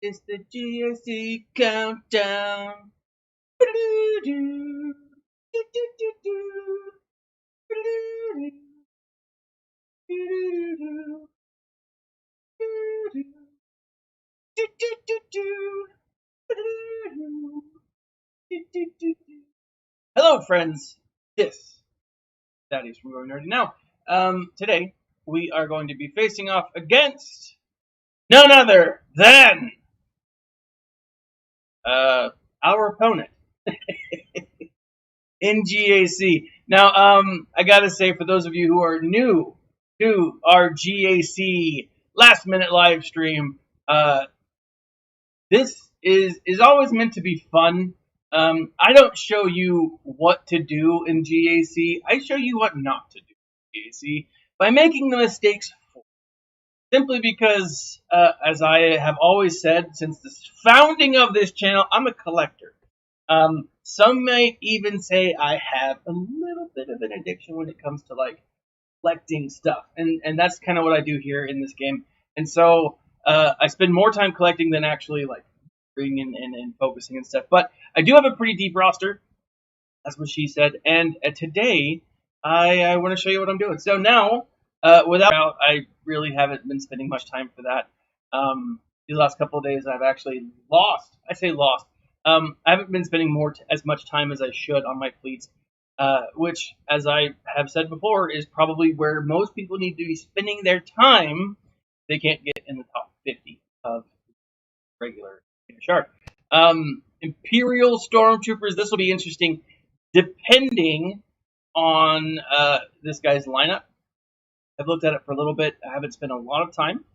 It's the GAC countdown. Hello, friends. That is from GoingNerdy. Now, today we are going to be facing off against none other than our opponent in GAC. Now, I gotta say, for those of you who are new to our GAC last minute live stream, this is always meant to be fun. I don't show you what to do in GAC. I show you what not to do in GAC by making the mistakes simply because, as I have always said since the founding of this channel, I'm a collector. Some might even say I have a little bit of an addiction when it comes to like collecting stuff, and that's kind of what I do here in this game. And so I spend more time collecting than actually like reading and focusing and stuff. But I do have a pretty deep roster. That's what she said. And today I want to show you what I'm doing. So now, without I really haven't been spending much time for that. These last couple of days I've actually lost. I say lost. I haven't been spending as much time as I should on my fleets, which, as I have said before, is probably where most people need to be spending their time. They can't get in the top 50 of regular shark. Imperial Stormtroopers. This will be interesting, depending on this guy's lineup. I've looked at it for a little bit. I haven't spent a lot of time.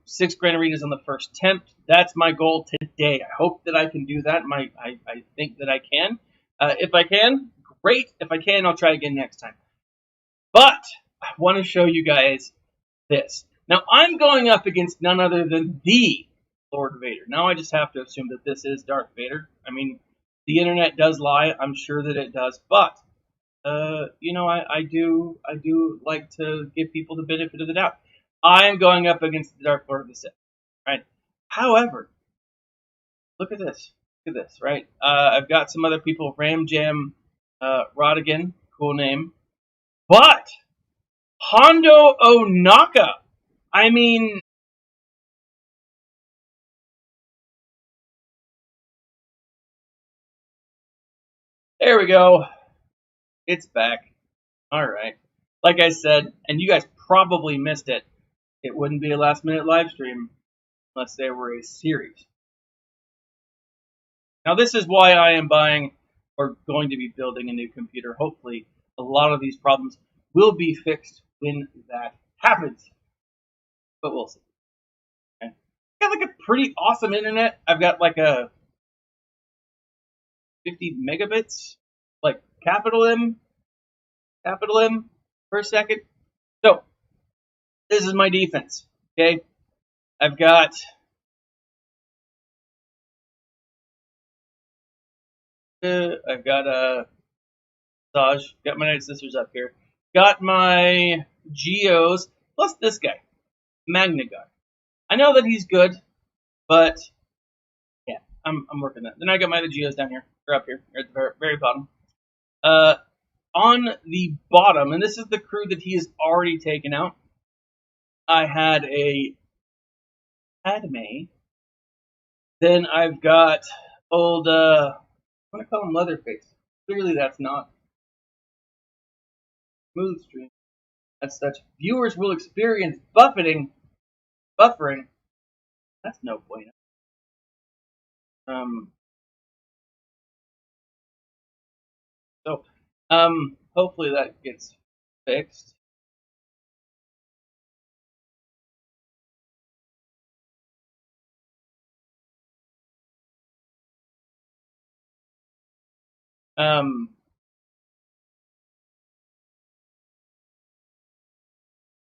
6 Grand Arenas on the first attempt. That's my goal today. I hope that I can do that. I think that I can. If I can, great. If I can, I'll try again next time. But I want to show you guys this. Now, I'm going up against none other than the Lord Vader. Now I just have to assume that this is Darth Vader. I mean, the internet does lie. I'm sure that it does. But, you know, I do like to give people the benefit of the doubt. I am going up against the Dark Lord of the Sith, right? However, look at this. Look at this, right? I've got some other people. Ram Jam Rodigan, cool name. But Hondo Onaka, I mean, there we go. It's back. All right. Like I said, and you guys probably missed it, it wouldn't be a last minute live stream unless there were a series. Now, this is why I am buying or going to be building a new computer. Hopefully, a lot of these problems will be fixed when that happens. But we'll see. Okay. I got like a pretty awesome internet. I've got like a 50 megabits, like capital M per second. So, this is my defense. Okay. I've got Saj, got my Night Sisters up here. Got my Geos, plus this guy, Magna Guy. I know that he's good, but yeah, I'm working that. Then I got my other Geos down here, or up here, at the very, very bottom. On the bottom, and this is the crew that he has already taken out, I had a Padme. Then I've got old, I'm going to call him Leatherface. Clearly that's not smooth stream. As such, viewers will experience buffering. That's no bueno. So, hopefully that gets fixed.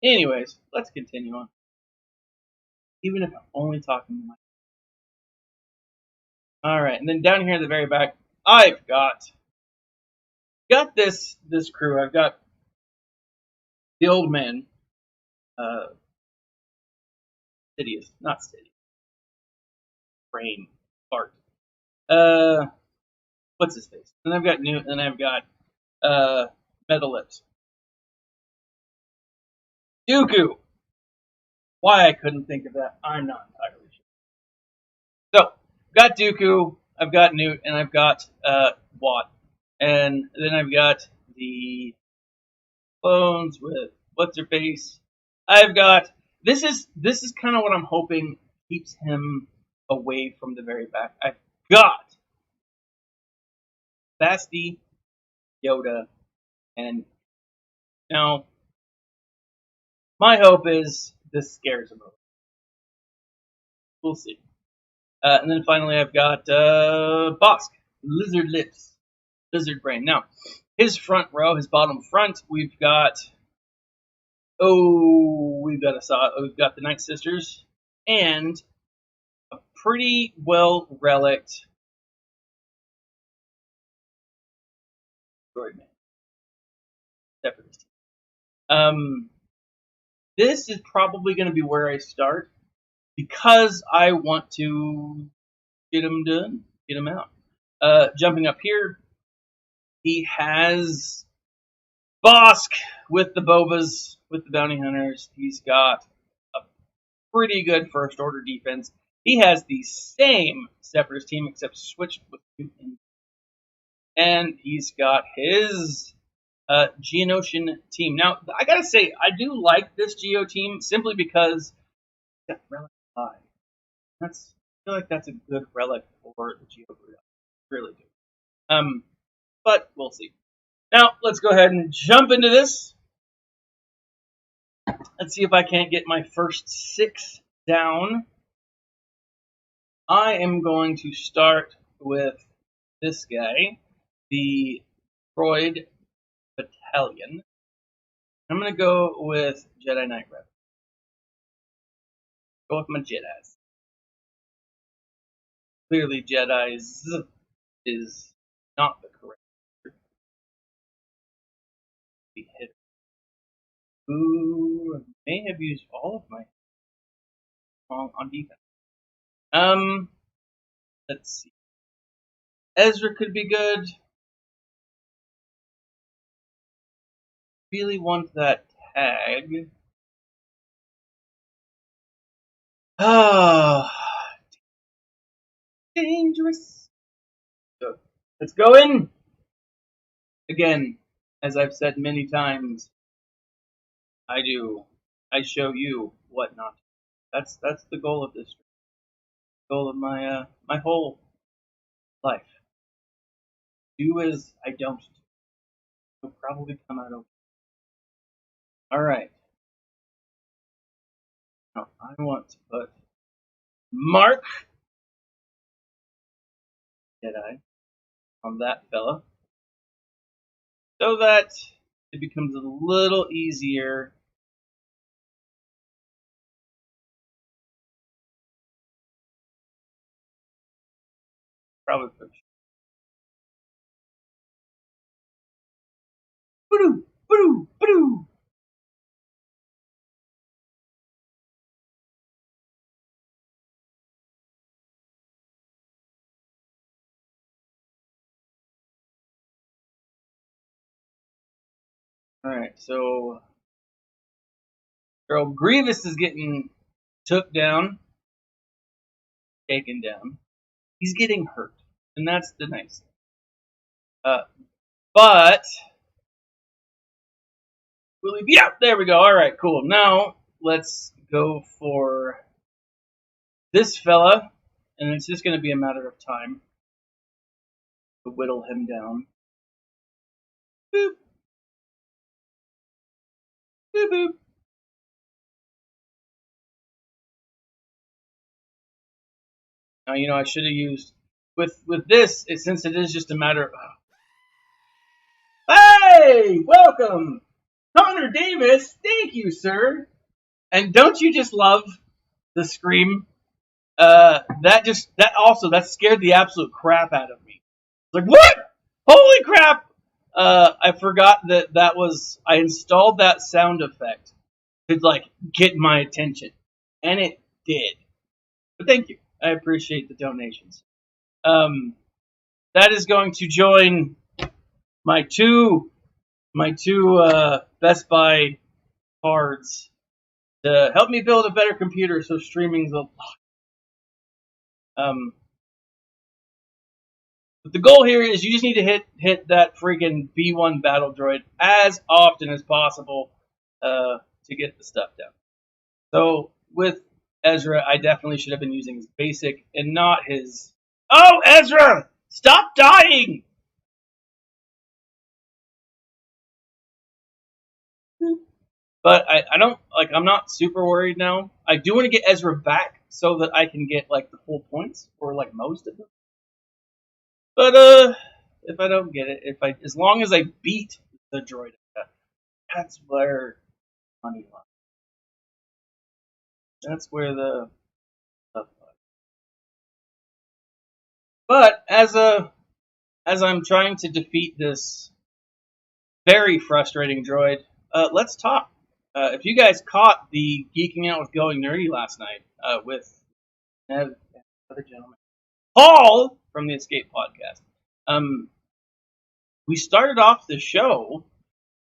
Anyways, let's continue on. Even if I'm only talking to my. Alright, and then down here at the very back, I've got this crew. I've got the old man, Sidious, not Sidious. brain fart. What's his face? And I've got Newt, and I've got Metal Lips. Dooku. Why I couldn't think of that, I'm not entirely sure. So, got Dooku, I've got Newt, and I've got Watt. And then I've got the clones with what's her face. I've got this is kind of what I'm hoping keeps him away from the very back. I've got Basti, Yoda, and now my hope is this scares him. We'll see. And then finally, I've got Bosk, Lizard Lips, Lizard Brain. Now, his front row, his bottom front, we've got we've got the Night Sisters and a pretty well relicked droid man. Separatist. This is probably going to be where I start because I want to get him done, get him out. Jumping up here, he has Bosk with the Bobas, with the Bounty Hunters. He's got a pretty good first order defense. He has the same Separatist team except switched with Newton. And he's got his Geonosian team. Now, I gotta say, I do like this Geo team simply because it's got Relic 5. I feel like that's a good relic for the Geo group. Really do. But we'll see. Now, let's go ahead and jump into this. Let's see if I can't get my first 6 down. I am going to start with this guy, the Droid Battalion. I'm going to go with Jedi Knight Rebel. Go with my Jedis. Clearly, Jedis is not the correct hit. Ooh, may have used all of my on defense. Let's see. Ezra could be good. Really want that tag. Ah, dangerous. So, let's go in. Again, as I've said many times, I show you what not to do. That's the goal of this. The goal of my my whole life. Do as I don't do. It'll probably come out okay. Alright. Now I want to put Mark Jedi on that fella, so that it becomes a little easier probably push. Boo-doo, boo-doo, boo-doo. Alright, so Earl Grievous is getting taken down. He's getting hurt, and that's the nice thing. But yeah, there we go. All right, cool. Now let's go for this fella, and it's just going to be a matter of time to whittle him down. Boop. Boop, boop. Now, I should have used with this, since it is just a matter of. Hey, welcome, Connor Davis. Thank you, sir. And don't you just love the scream? That scared the absolute crap out of me. Like, what? Holy crap! I forgot that was, I installed that sound effect to, get my attention. And it did. But thank you. I appreciate the donations. That is going to join my two Best Buy cards to help me build a better computer so streaming's a lot. But the goal here is you just need to hit that freaking B1 battle droid as often as possible to get the stuff done. So with Ezra, I definitely should have been using his basic and not his... Oh, Ezra! Stop dying! But I don't, like, I'm not super worried now. I do want to get Ezra back so that I can get, like, the full points for, like, most of them. But, if I don't get it, as long as I beat the droid, that's where money lies. That's where the stuff lies. But as I'm trying to defeat this very frustrating droid, let's talk. If you guys caught the Geeking Out with Going Nerdy last night with another gentleman, Paul from the Escape Podcast, we started off the show,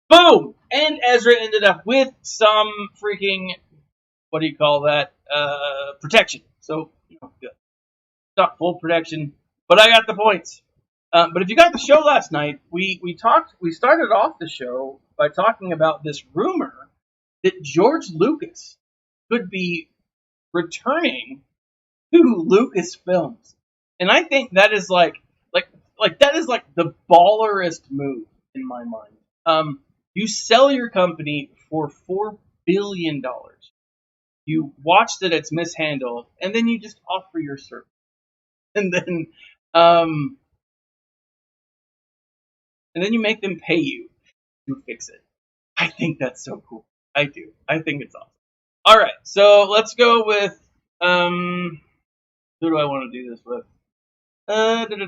boom, and Ezra ended up with some freaking, what do you call that, protection. So, good. Not full protection, but I got the points. But if you got the show last night, we started off the show by talking about this rumor that George Lucas could be returning to Lucasfilms. And I think that is like that is like the ballerest move in my mind. You sell your company for $4 billion. You watch that it's mishandled, and then you just offer your service. And then you make them pay you to fix it. I think that's so cool. I do. I think it's awesome. All right, so let's go with who do I want to do this with? I'm gonna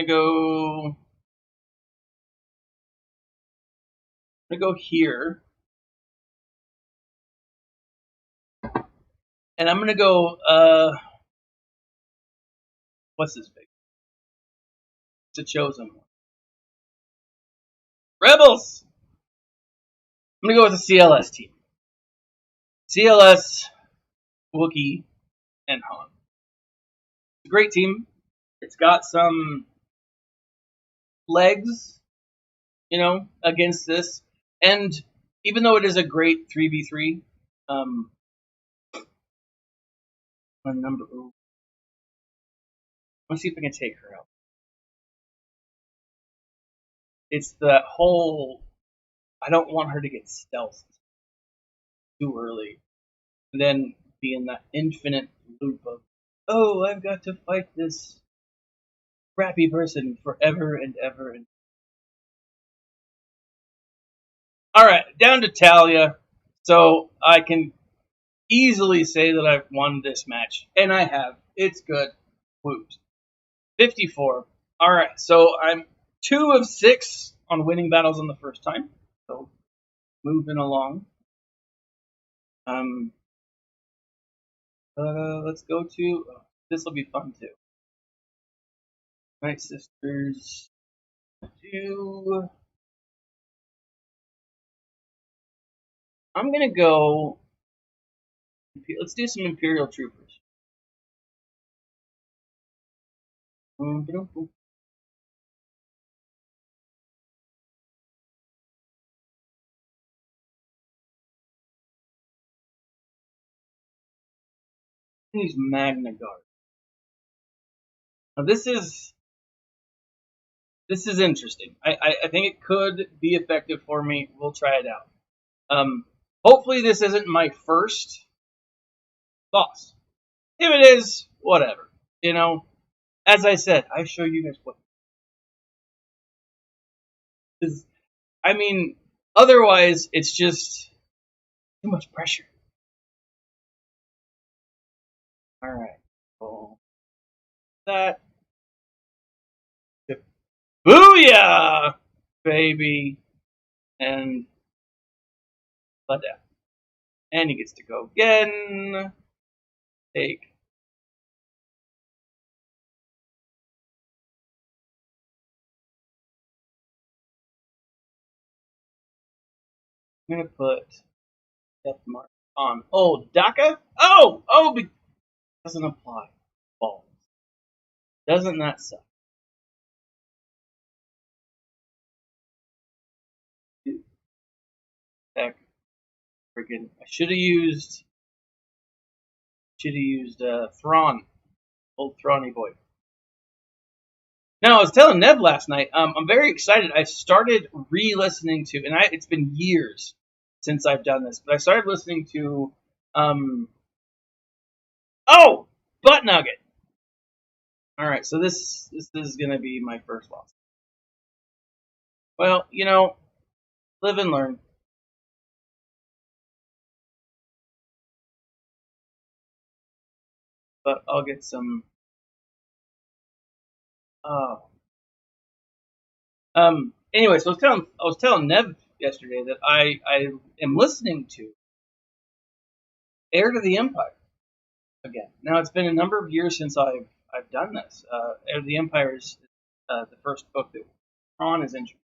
go here, and I'm gonna go. What's this big? It's a chosen one. Rebels. I'm gonna go with the CLS team. CLS, Wookiee, and Han. It's a great team. It's got some legs, against this. And even though it is a great 3v3, my number. Ooh. Let's see if I can take her out. It's that whole. I don't want her to get stealthed too early, and then be in that infinite loop of, oh, I've got to fight this crappy person forever and ever and. All right, down to Talia, so I can easily say that I've won this match, and I have. It's good. Woot. 54. All right, so I'm 2 of 6 on winning battles on the first time. So moving along. Let's go to. This will be fun too. My sisters. 2. I'm gonna go. Let's do some Imperial Troopers. These Magna Guard. Now this is interesting. I think it could be effective for me. We'll try it out. Hopefully this isn't my first boss. If it is, whatever. As I said, I show you guys what. I mean, otherwise it's just too much pressure. All right. So that. Booyah, baby, and let down. And he gets to go again. take. I'm gonna put depth mark on. Oh, DACA? Oh, doesn't apply. Balls. Doesn't that suck? Heck, freaking! I should have used Thrawn, old Thrawny boy. No, I was telling Nev last night. I'm very excited. I started re-listening to, and it's been years since I've done this, but I started listening to, um, oh, Butt Nugget. All right, so this is gonna be my first loss. Well, live and learn. But I'll get some. Oh. Anyway, so I was telling Nev yesterday that I am listening to Heir to the Empire again. Now it's been a number of years since I've done this. Heir to the Empire is the first book that Ron is interested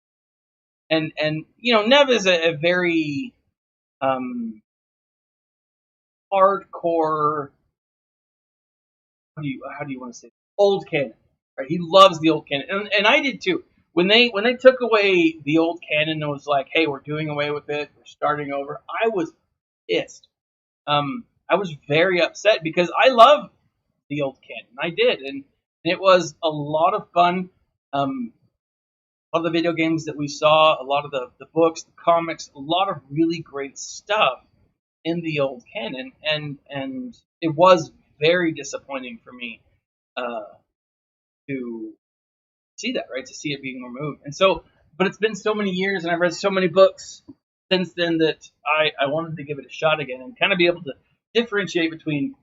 in. And Nev is a very hardcore. How do you want to say it? Old canon? Right? He loves the old canon, and I did too. When they took away the old canon and was like, hey, we're doing away with it, we're starting over, I was pissed. I was very upset because I love the old canon. I did, and it was a lot of fun. A lot of the video games that we saw, a lot of the books, the comics, a lot of really great stuff in the old canon, and it was very disappointing for me to see that, right? To see it being removed. And so, but it's been so many years, and I've read so many books since then that I wanted to give it a shot again and kind of be able to differentiate between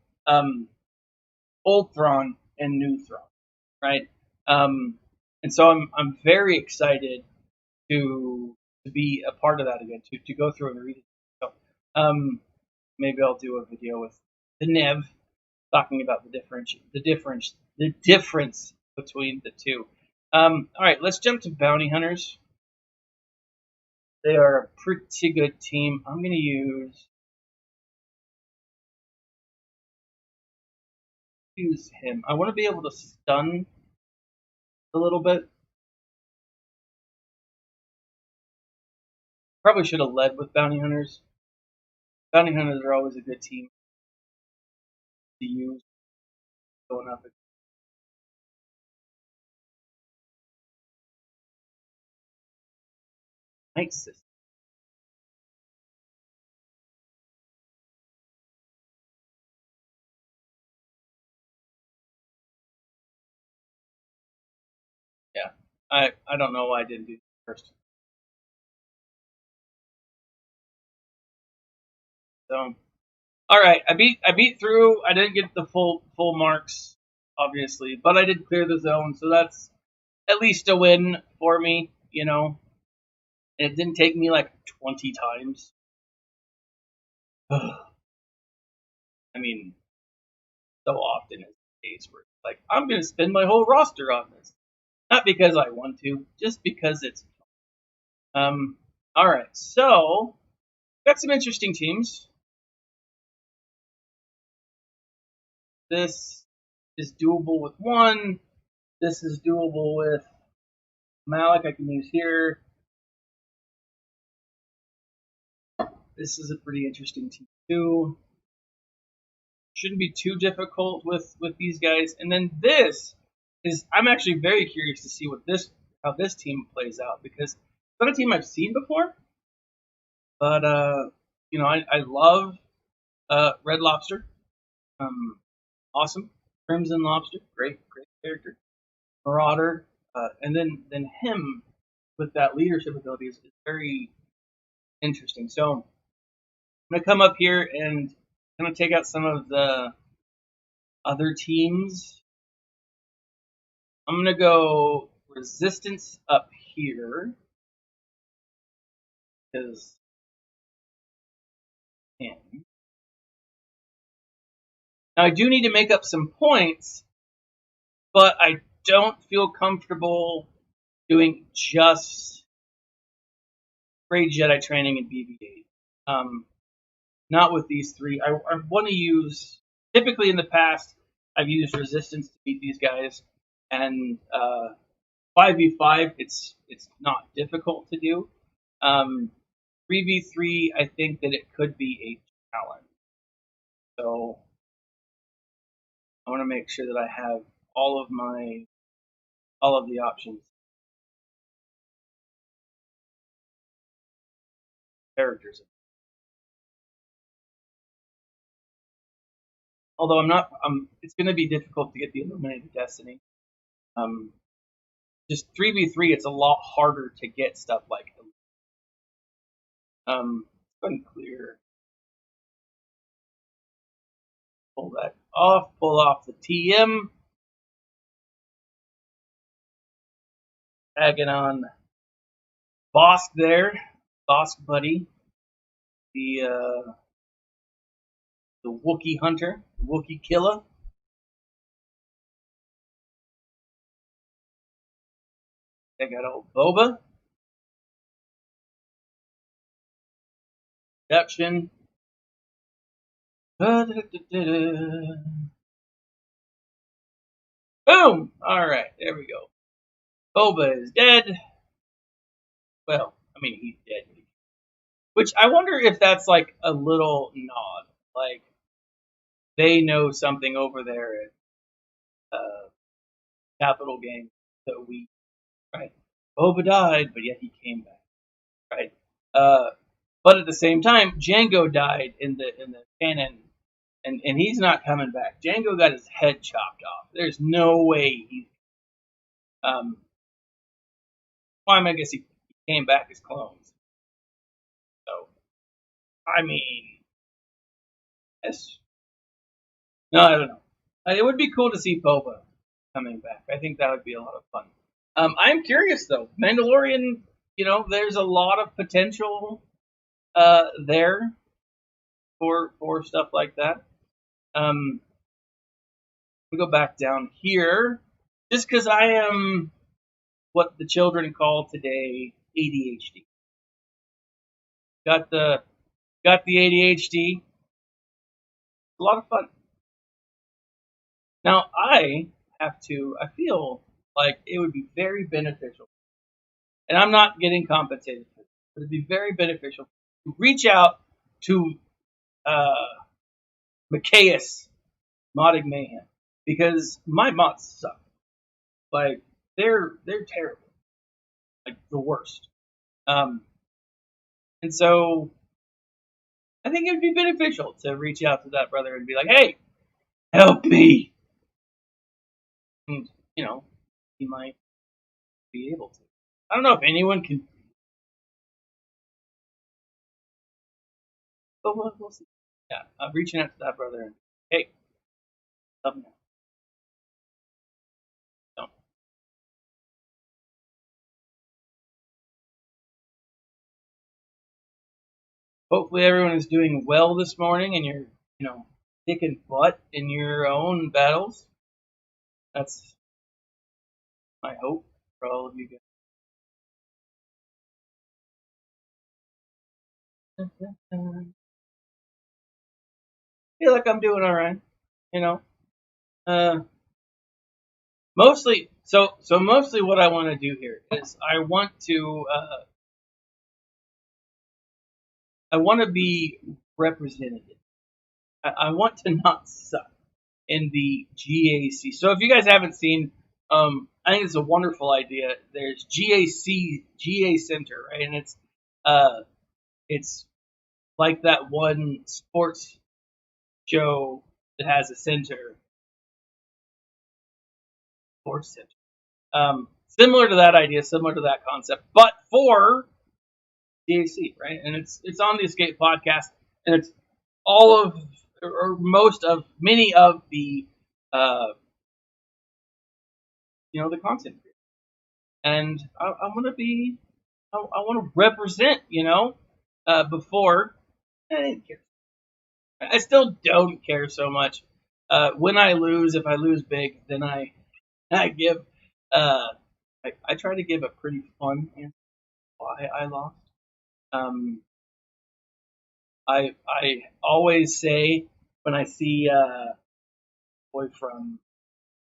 old Thrawn and new Thrawn, right? And so I'm very excited to be a part of that again, to go through and read it. So maybe I'll do a video with the Nev talking about the difference between the two. All right, let's jump to bounty hunters. They are a pretty good team. I'm going to use him. I want to be able to stun a little bit. Probably should have led with bounty hunters. Bounty hunters are always a good team to use going up. Night system. Yeah, I don't know why I didn't do it first. So, all right, I beat through. I didn't get the full marks, obviously, but I did clear the zone, so that's at least a win for me. It didn't take me like 20 times. I mean, so often is the case where it's like I'm gonna spend my whole roster on this, not because I want to, just because it's fun. All right, so got some interesting teams. This is doable with one. This is doable with Malik. I can use here. This is a pretty interesting team too. Shouldn't be too difficult with these guys. And then this is I'm actually very curious to see how this team plays out because it's not a team I've seen before. But I love Red Lobster. Awesome. Crimson Lobster, great character. Marauder, and then him with that leadership ability is very interesting. So I'm gonna come up here and I'm gonna take out some of the other teams. I'm gonna go resistance up here because, man, Now, I do need to make up some points, but I don't feel comfortable doing just Grade Jedi training and BB-8. Not with these three. I want to use, typically in the past, I've used Resistance to beat these guys, and 5v5, it's not difficult to do. 3v3, I think that it could be a challenge. So I want to make sure that I have all of the options. Characters. Although it's going to be difficult to get the Illuminated Destiny. Just 3v3, it's a lot harder to get stuff like unclear. Pull that off. Pull off the TM. Tagging on Bosk there. Bosk buddy. The Wookiee hunter. Wookiee killer. I got old Boba. Production. Boom! Alright, there we go. Boba is dead. Well, I mean, he's dead. Which I wonder if that's like a little nod. Like, they know something over there at Capital Games that we, right? Boba died, but yet he came back, right? But at the same time, Django died in the canon, and he's not coming back. Django got his head chopped off. There's no way he's. Well, I guess he came back as clones. So, I mean, yes. No, I don't know. It would be cool to see Boba coming back. I think that would be a lot of fun. I'm curious though. Mandalorian, there's a lot of potential there for stuff like that. We go back down here, just because I am what the children call today ADHD. Got the ADHD. A lot of fun. Now I feel like it would be very beneficial, and I'm not getting compensated for this, but it'd be very beneficial to reach out to Macias Modding Mayhem, because my mods suck. Like, they're terrible. Like, the worst. And so I think it would be beneficial to reach out to that brother and be like, hey, help me. And, he might be able to. I don't know if anyone can. But we'll see. Yeah, I'm reaching out to that brother and, hey, help me out. Don't. Hopefully everyone is doing well this morning, and you're, kicking butt in your own battles. That's my hope for all of you guys. I feel like I'm doing all right, Mostly, so mostly what I want to do here is I want to be representative. I want to not suck in the GAC. So if you guys haven't seen, I think it's a wonderful idea. There's GA Center, right? And it's like that one sports show that has a center. Sports center. Similar to that idea, similar to that concept, but for GAC, right? And it's on the Escape podcast, and it's all of, or most of, many of the the content. And I want to be, I want to represent, before. I didn't care. I still don't care so much, When I lose, if I lose big, then I give I try to give a pretty fun answer why I lost. Um, I always say when I see boy from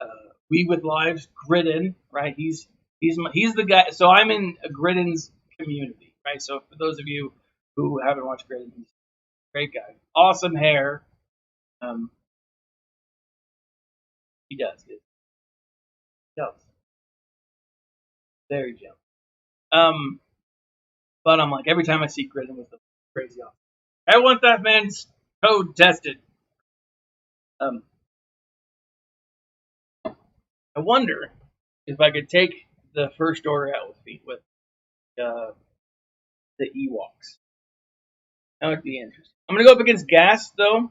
uh, We With Lives, Gridden, right? He's the guy. So I'm in Gridden's community, right? So for those of you who haven't watched Gridden, he's a great guy, awesome hair. Um, he does. He does. Very jealous. Um, but I'm like every time I see Gridden with the crazy awesome, I want that man's code tested. Um, I wonder if I could take the first order out with me with uh, the Ewoks. That would be interesting. I'm gonna go up against Gas though.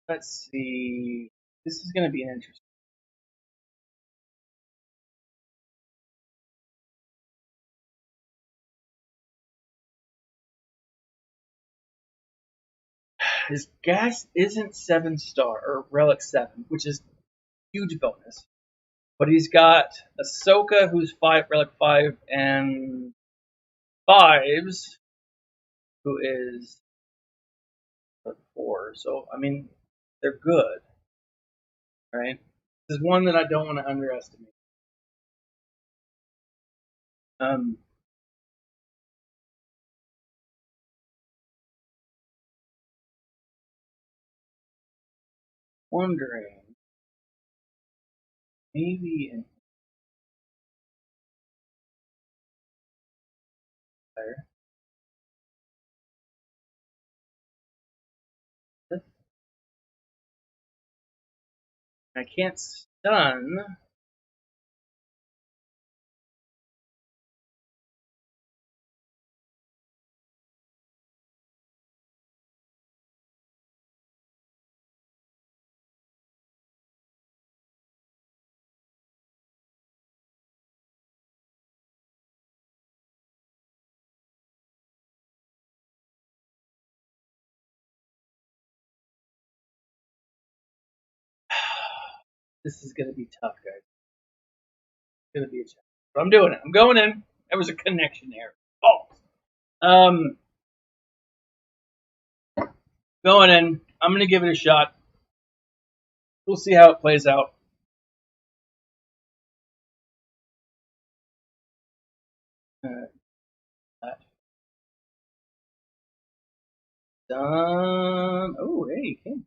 Let's see. This is gonna be an interesting. His Gas isn't 7-star or Relic 7, which is huge bonus. But he's got Ahsoka, who's 5 Relic 5, and Fives, who is 4. So I mean, they're good, right? This is one that I don't want to underestimate. Um, Wondering maybe in there. I can't stun. This is gonna be tough, guys. It's gonna be a challenge. But I'm doing it. I'm going in. There was a connection error. Oh. Going in. I'm gonna give it a shot. We'll see how it plays out. That done. Oh, hey, King.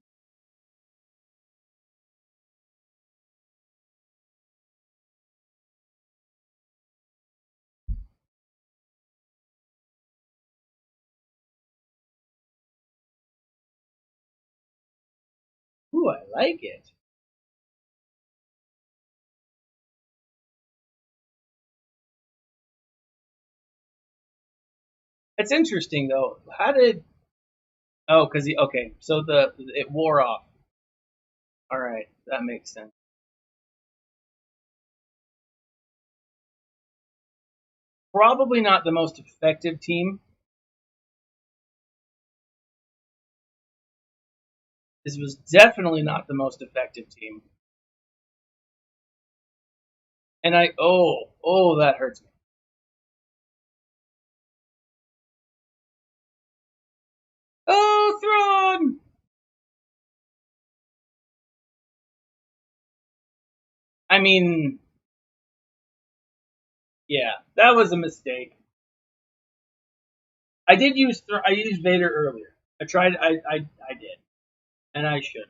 Ooh, I like it. It's interesting though. How did? Oh, because he. Okay, so the it wore off. All right, that makes sense. Probably not the most effective team. This was definitely not the most effective team. And that hurts me. Oh, Thrawn! I mean, yeah, that was a mistake. I used Vader earlier. I did, and I shouldn't.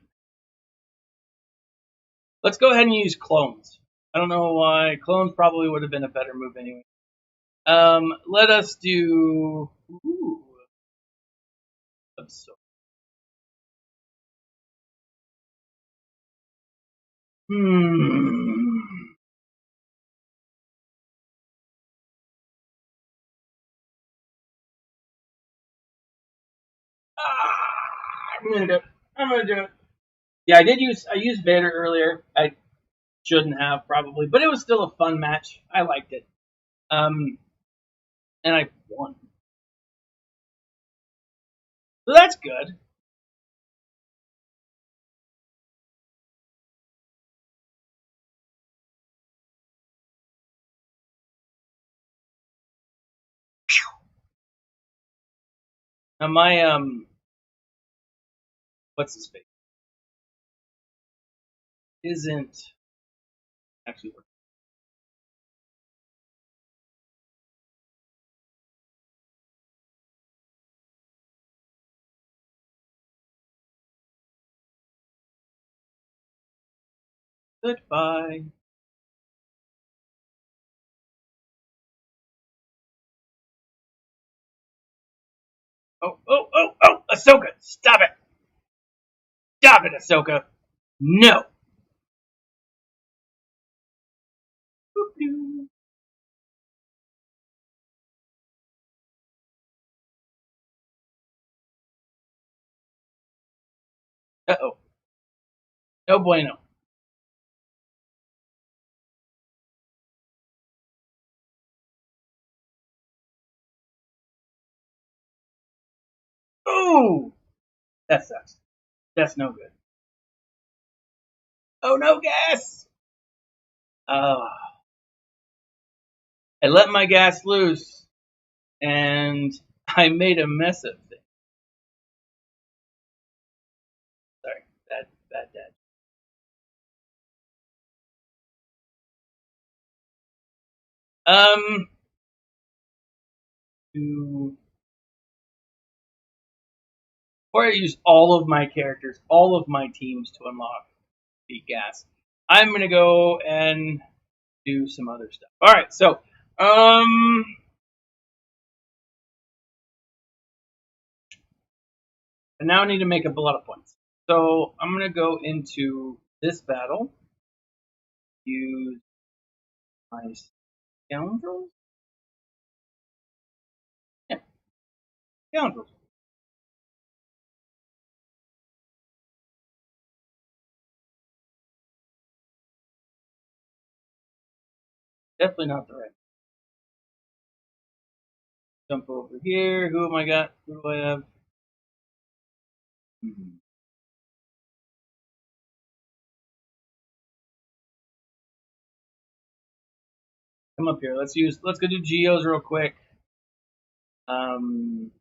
Let's go ahead and use clones. I don't know why clones probably would have been a better move anyway. Let us do. Ooh, absorb. Hmm. I'm gonna do it. I'm gonna do it. Yeah, I used Vader earlier. I shouldn't have probably, but it was still a fun match. I liked it. Um, and I won. So that's good. Now my what's his face isn't actually working. Goodbye. Oh, oh, oh, oh! Ahsoka, stop it! Stop it, Ahsoka! No! Uh oh. No bueno. Ooh! That sucks. That's no good. Oh no, gas! Uh, I let my gas loose and I made a mess of things. Sorry, bad dad. Um, to, before I use all of my characters, all of my teams to unlock the gas, I'm gonna go and do some other stuff. All right, so um, I now need to make up a lot of points. So I'm gonna go into this battle, use my scoundrels. Yeah, scoundrels. Definitely not the right. Jump over here. Who am I got? Who do I have? Hmm. Come up here. Let's go do geos real quick. Um,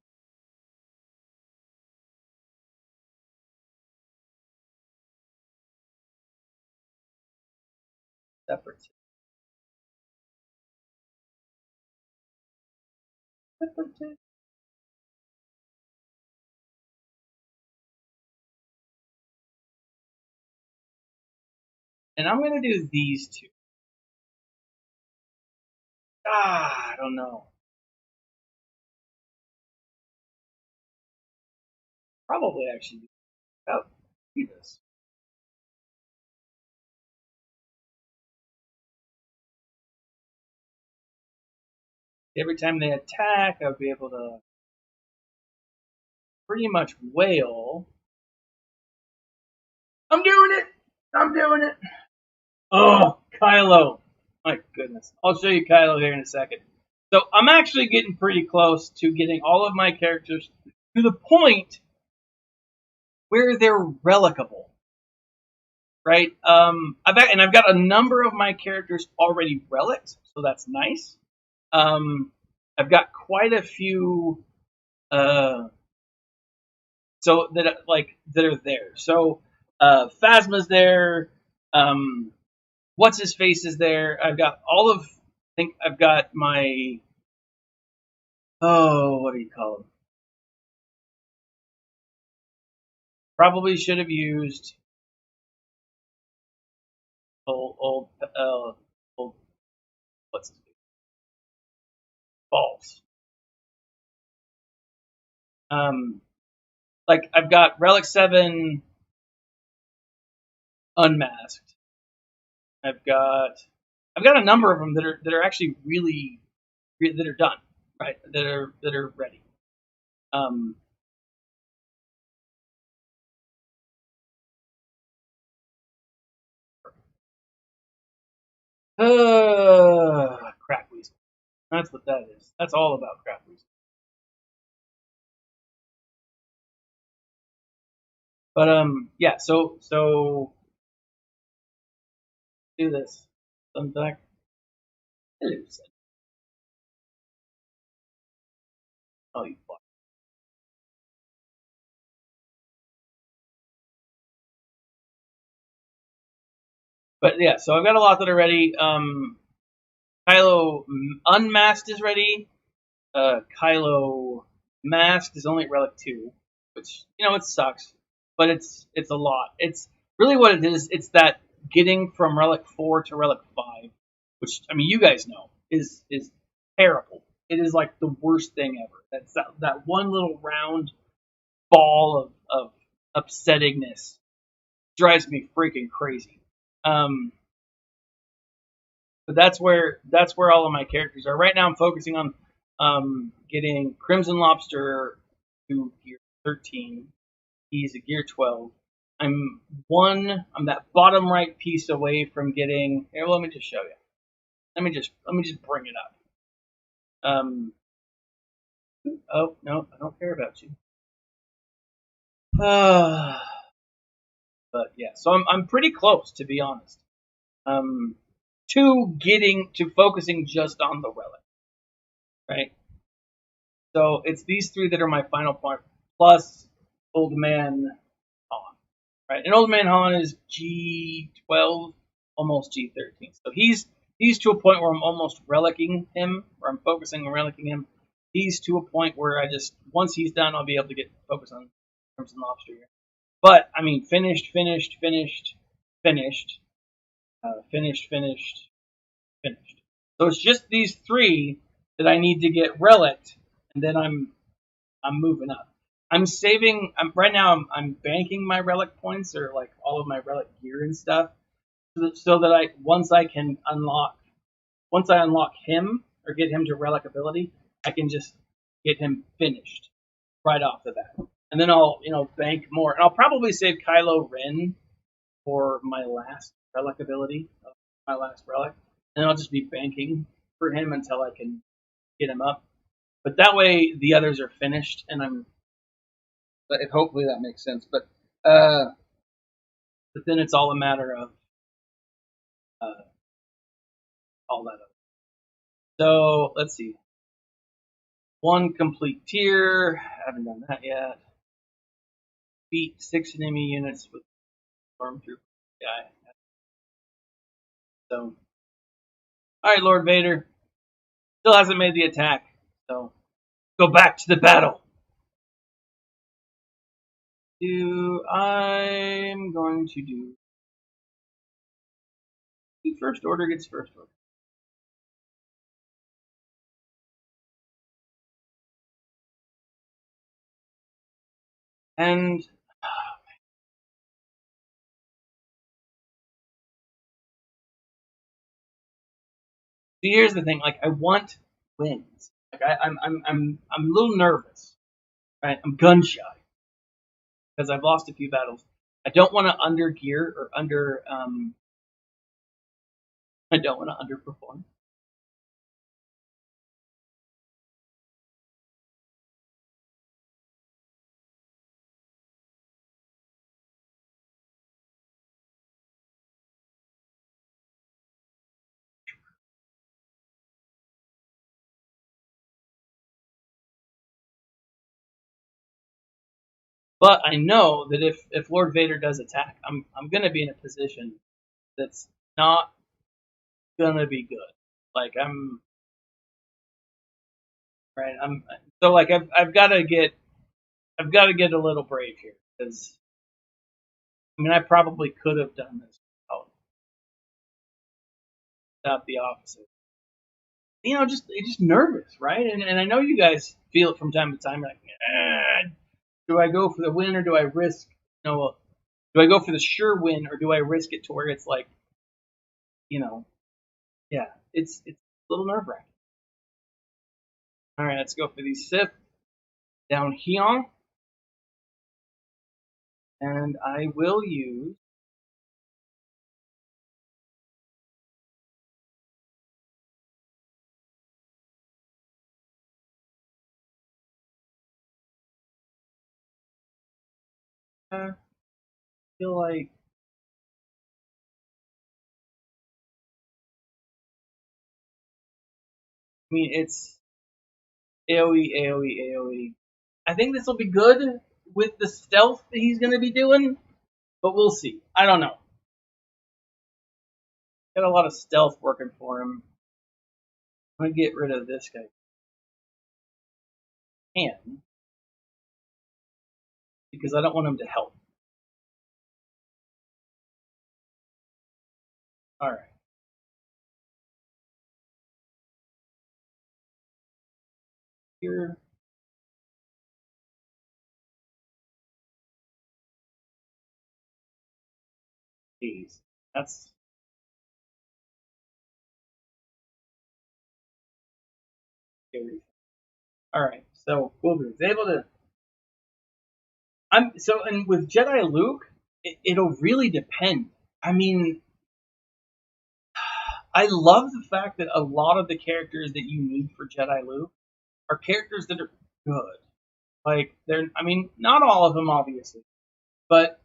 separate. Separate. And I'm gonna do these two. I don't know. Probably actually. Oh, do this. Every time they attack, I'll be able to pretty much wail. I'm doing it. I'm doing it. Oh, Kylo. My goodness. I'll show you Kylo here in a second. So I'm actually getting pretty close to getting all of my characters to the point where they're relicable. Right? I've got a number of my characters already relics, so that's nice. I've got quite a few uh so that are there. So Phasma's there, what's his face is there. I've got all of I think I've got my what do you call them? Probably should have used old old what's his face? Balls. Um like I've got Relic 7 unmasked. I've got I've got a number of them that are actually really that are done, right? That are ready. Um, crap weasel. That's what that is. That's all about crap weasel. But yeah. So do this. Come back. Hello, son. Oh, you fuck. But yeah, so I've got a lot that are ready. Kylo Unmasked is ready. Kylo Masked is only at Relic 2, which, it sucks, but it's a lot. It's really what it is. It's that getting from Relic 4 to Relic 5, which, I mean, you guys know, is terrible. It is like the worst thing ever. That's that one little round ball of upsettingness drives me freaking crazy. But that's where all of my characters are right now. I'm focusing on getting Crimson Lobster to gear 13. He's a gear 12. I'm that bottom right piece away from getting. Here, let me just show you. Let me just bring it up. Oh no, I don't care about you. But yeah, so I'm pretty close, to be honest. To focusing just on the relic, right? So it's these three that are my final point, plus Old Man Han, right? And Old Man Han is G12, almost G13. So he's to a point where I'm almost relicking him, where I'm focusing on relicking him. He's to a point where once he's done, I'll be able to get focused on Crimson Lobster here. But I mean, finished, So it's just these three that I need to get relicked, and then I'm moving up. I'm saving. Right now. I'm banking my relic points, or like all of my relic gear and stuff, so that once I unlock him or get him to relic ability, I can just get him finished right off the bat, and then I'll bank more, and I'll probably save Kylo Ren for my last relic ability, my last relic, and I'll just be banking for him until I can get him up. But that way, the others are finished, and hopefully that makes sense. But then it's all a matter of all that. So let's see. One complete tier. Haven't done that yet. Beat 6 enemy units with Stormtrooper guy. So, all right, Lord Vader. Still hasn't made the attack. So, go back to the battle. I'm going to do. First order gets first order. And see, here's the thing. Like, I want wins. Like, I'm a little nervous, right? I'm gun shy because I've lost a few battles. I don't want to under gear or under. I don't want to underperform. But I know that if Lord Vader does attack, I'm gonna be in a position that's not gonna be good. Like I'm right. I'm so like I've got to get a little brave here because I mean I probably could have done this without the officer. Just nervous, right? And I know you guys feel it from time to time. Like, do I go for the win or do I risk? Do I go for the sure win or do I risk it to where it's like, yeah, it's a little nerve wracking. All right, let's go for the Sith down here, and I will use. I feel like it's AoE, AoE, AoE. I think this will be good with the stealth that he's going to be doing, but we'll see. I don't know. Got a lot of stealth working for him. I'm gonna get rid of this guy. Can because I don't want him to help. All right. Here. Jeez. That's scary. All right. So Wolverine's able to. And with Jedi Luke, it'll really depend. I mean, I love the fact that a lot of the characters that you need for Jedi Luke are characters that are good. Like they're, I mean, not all of them obviously, but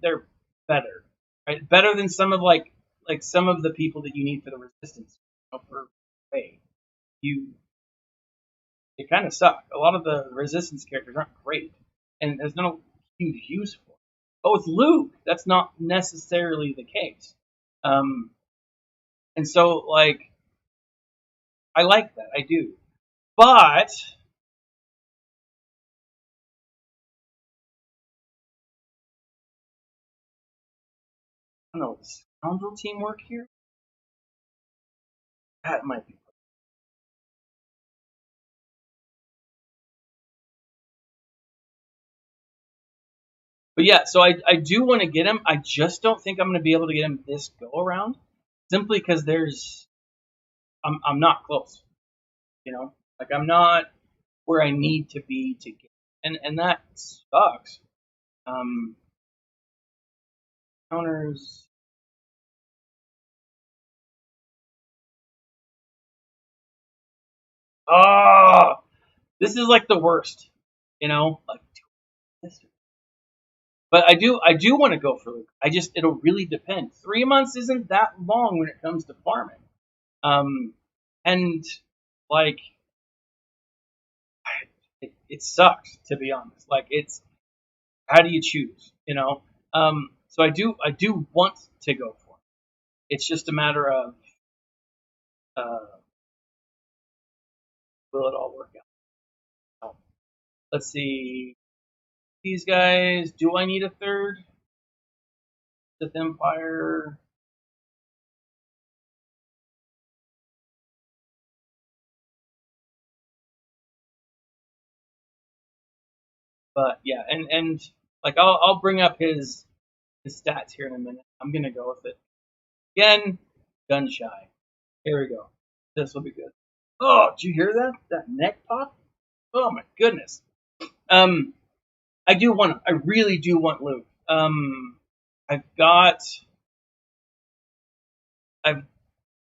they're better, right? Better than some of some of the people that you need for the Resistance. For Rey, you they kind of suck. A lot of the Resistance characters aren't great, and there's no huge use for them. But with Luke, that's not necessarily the case. Um, and so, I like that. I do. But, I don't know, does Scoundrel Team work here? That might be. But yeah, so I do want to get him. I just don't think I'm going to be able to get him this go around, simply because I'm not close. Like I'm not where I need to be to get, and that sucks. Um, Counters. Oh, this is like the worst. Like but I do want to go for Luke. It'll really depend. 3 months isn't that long when it comes to farming. And like it sucks to be honest. Like it's how do you choose? So I do want to go for it. It's just a matter of will it all work out? Let's see these guys. Do I need a third? Sith Empire. But yeah, and like I'll bring up his stats here in a minute. I'm gonna go with it again. Gun shy. Here we go. This will be good. Oh, did you hear that? That neck pop? Oh my goodness. Um, I really do want Luke. I've got, I've,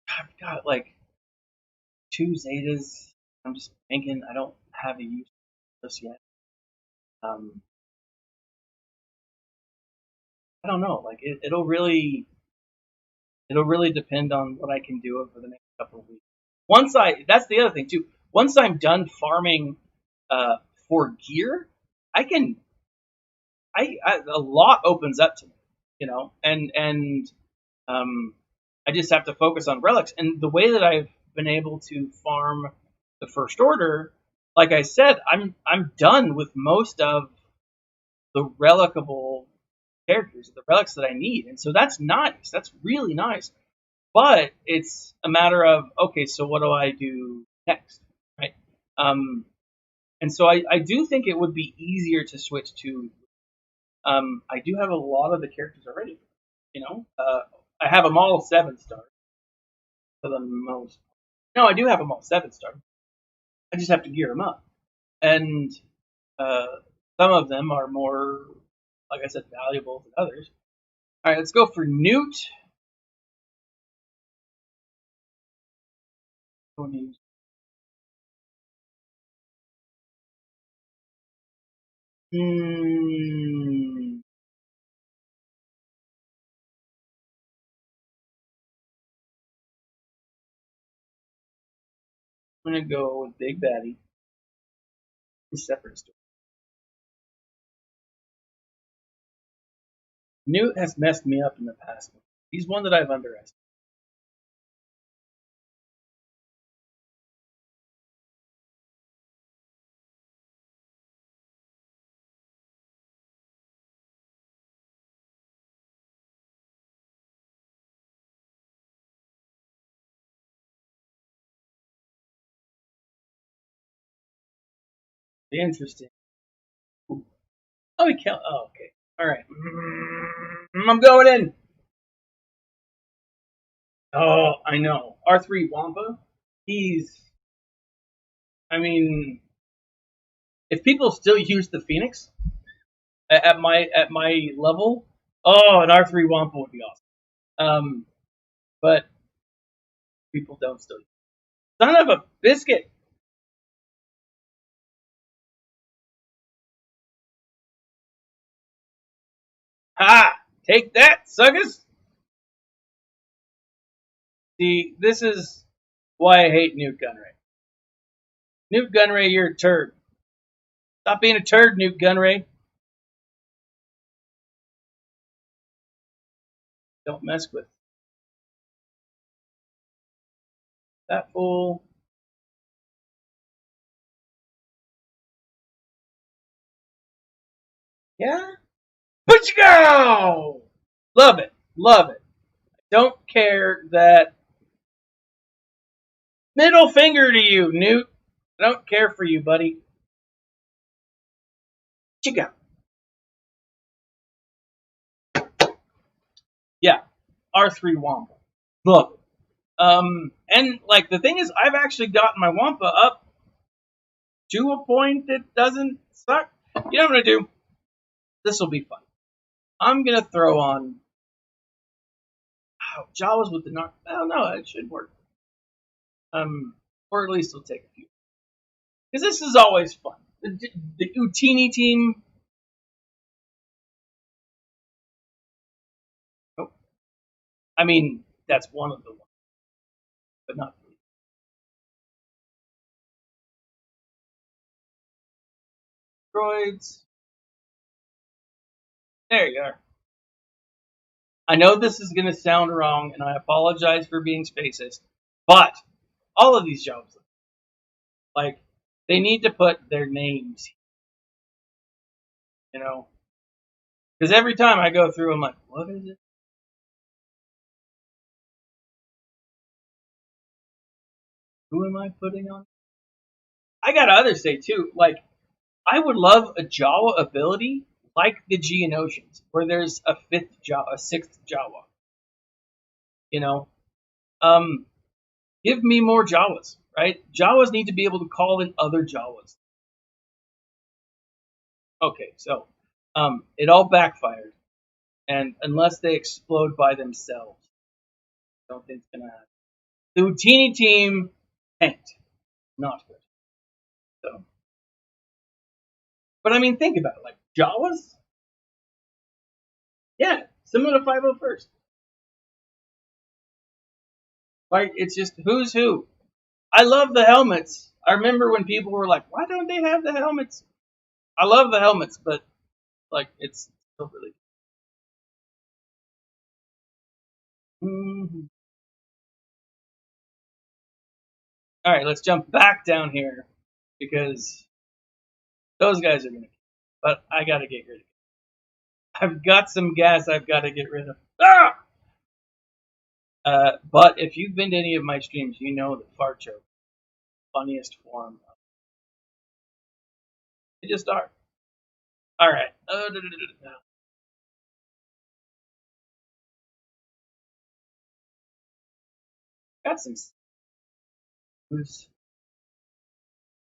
I've got like two Zetas. I'm just thinking I don't have a use for this yet. Um, I don't know. Like it'll really depend on what I can do over the next couple of weeks. That's the other thing too. Once I'm done farming, uh, for gear, I can, a lot opens up to me, and um, I just have to focus on relics. And the way that I've been able to farm the First Order, like I said, I'm done with most of the relicable characters, the relics that I need, and so that's nice. That's really nice. But it's a matter of okay, so what do I do next, right? Um, and so I do think it would be easier to switch to. I do have a lot of the characters already. I have them all 7 stars for the most. No, I do have them all 7 star. I just have to gear them up, and uh, some of them are more, like I said, valuable than others. All right, let's go for Newt. Hmm. I'm gonna go with Big Daddy. Separate story. Newt has messed me up in the past. He's one that I've underestimated. Interesting. Oh, we count. Oh, okay. All right. I'm going in. Oh, I know. R3 Wampa. He's. I mean, if people still use the Phoenix at my level, oh, an R3 Wampa would be awesome. But people don't still. Son of a biscuit. Ha! Take that, suckers. See, this is why I hate Newt Gunray. Newt Gunray, you're a turd. Stop being a turd, Newt Gunray. Don't mess with that fool. Yeah? But you go! Love it. Love it. Don't care that. Middle finger to you, Newt. I don't care for you, buddy. What you got? Yeah. R3 Wampa. Love it. And like the thing is, I've actually gotten my Wampa up to a point that doesn't suck. You know what I'm gonna do? This will be fun. I'm gonna throw on Jawas with the knock. Oh no, it should work. Or at least it'll take a few. Because this is always fun. The Utini team. Oh, I mean, that's one of the ones, but not three. Droids. There you are. I know this is going to sound wrong, and I apologize for being spacist, but all of these jobs, like, they need to put their names, you know? Because every time I go through, I'm like, what is it? Who am I putting on? I got others say too, like, I would love a Jawa ability like the Geonosians, where there's a sixth Jawa. You know, um, give me more Jawas, right? Jawas need to be able to call in other Jawas. Okay, so it all backfired, and unless they explode by themselves, I don't think it's gonna happen. The Utini team tanked, not good. So, but I mean, think about it, like Jawas, yeah, similar to 501st. Like it's just who's who. I love the helmets. I remember when people were like, "Why don't they have the helmets?" I love the helmets, but like it's still really. Mm-hmm. All right, let's jump back down here because those guys are gonna. But I gotta get rid of it. I've got some gas I've got to get rid of. Ah! But if you've been to any of my streams, you know that fart joke, funniest form. They just are. All right. Got some. I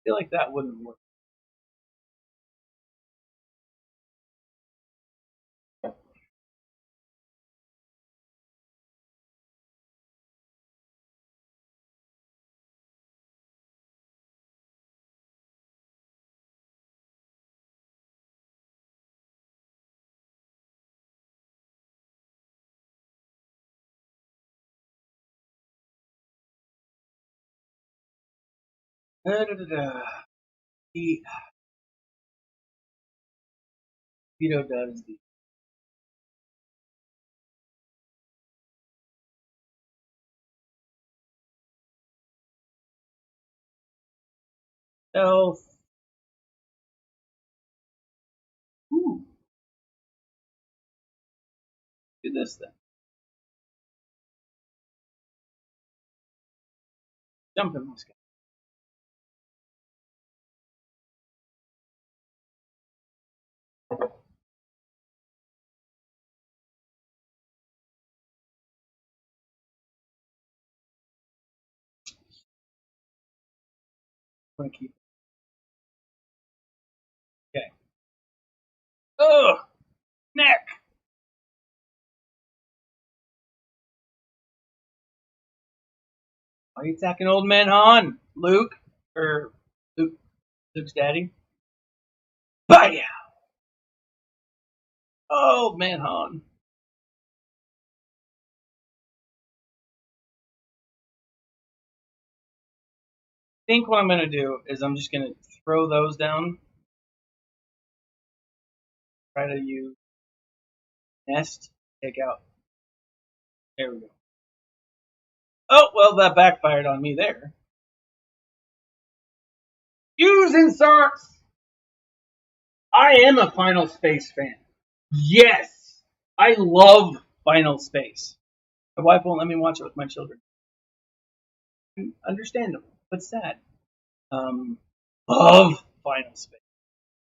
feel like that wouldn't work. The Vito does the health. Ooh, do this then. Jump in this guy. I'm gonna keep. Okay. Ugh, neck. Why are you attacking old man Han? Luke or Luke? Luke's daddy. Bye. Old man Han. I think what I'm gonna do is I'm just gonna throw those down. Try to use nest. Take out. There we go. Oh well, that backfired on me there. Using socks. I am a Final Space fan. Yes, I love Final Space. My wife won't let me watch it with my children. Understandable, but sad. Um, love Final Space.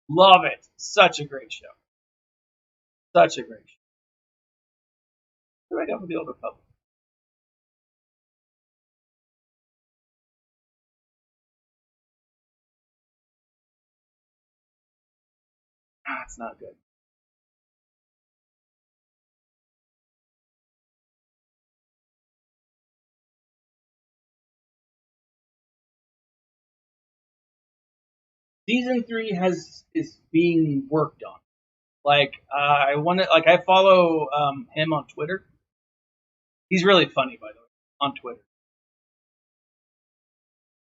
Love it. Such a great show. Such a great show. What do I got for the Old Republic? Ah, it's not good. Season 3 is being worked on. Like I want to like I follow him on Twitter. He's really funny, by the way, on Twitter.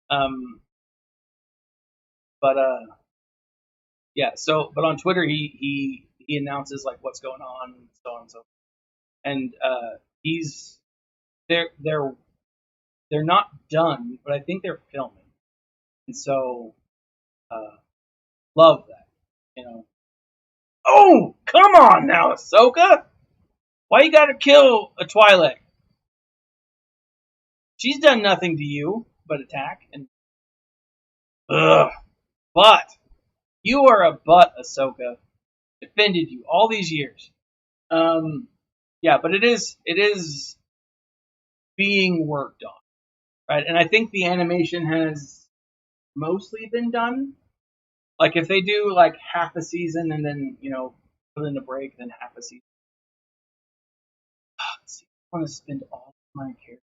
Um, but yeah. So, but on Twitter, he announces like what's going on, and so on and so. And he's they're they're they're not done, but I think they're filming, and so love that. You know. Oh, come on now, Ahsoka! Why you gotta kill a Twi'lek? She's done nothing to you but attack and ugh. But you are a butt, Ahsoka. Defended you all these years. Yeah, but it is being worked on, right? And I think the animation has mostly been done. Like if they do like half a season and then put in a break, then half a season. Let's see, I want to spend all my characters.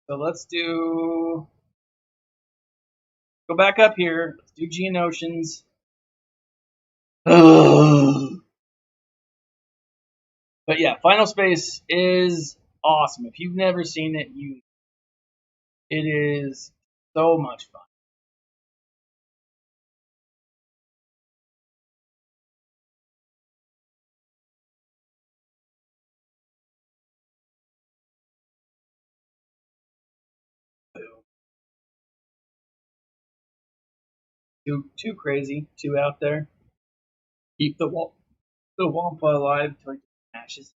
So let's do go back up here. Let's do Geonosians. But yeah, Final Space is awesome. If you've never seen it, it is so much fun. Too crazy, too out there. Keep the Wampa alive till he smashes.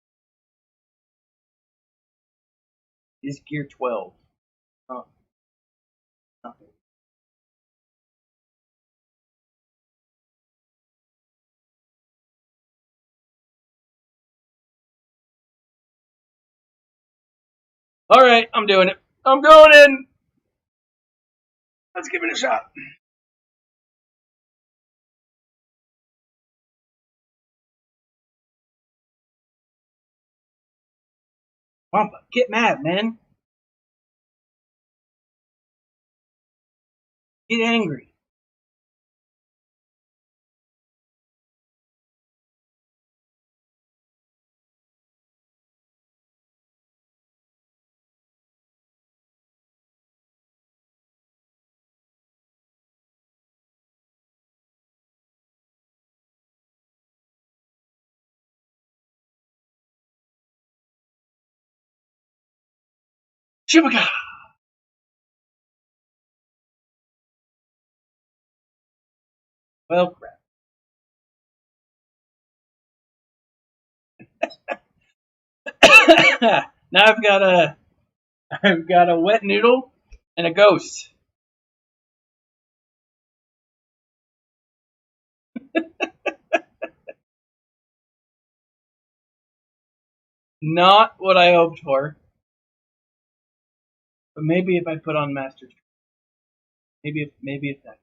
He's gear 12. Oh, nothing. All right, I'm doing it. I'm going in. Let's give it a shot. Wampa, get mad, man. Get angry. Chewbacca. Well, crap. Now I've got a wet noodle and a ghost. Not what I hoped for. But maybe if I put on Master. Maybe if that.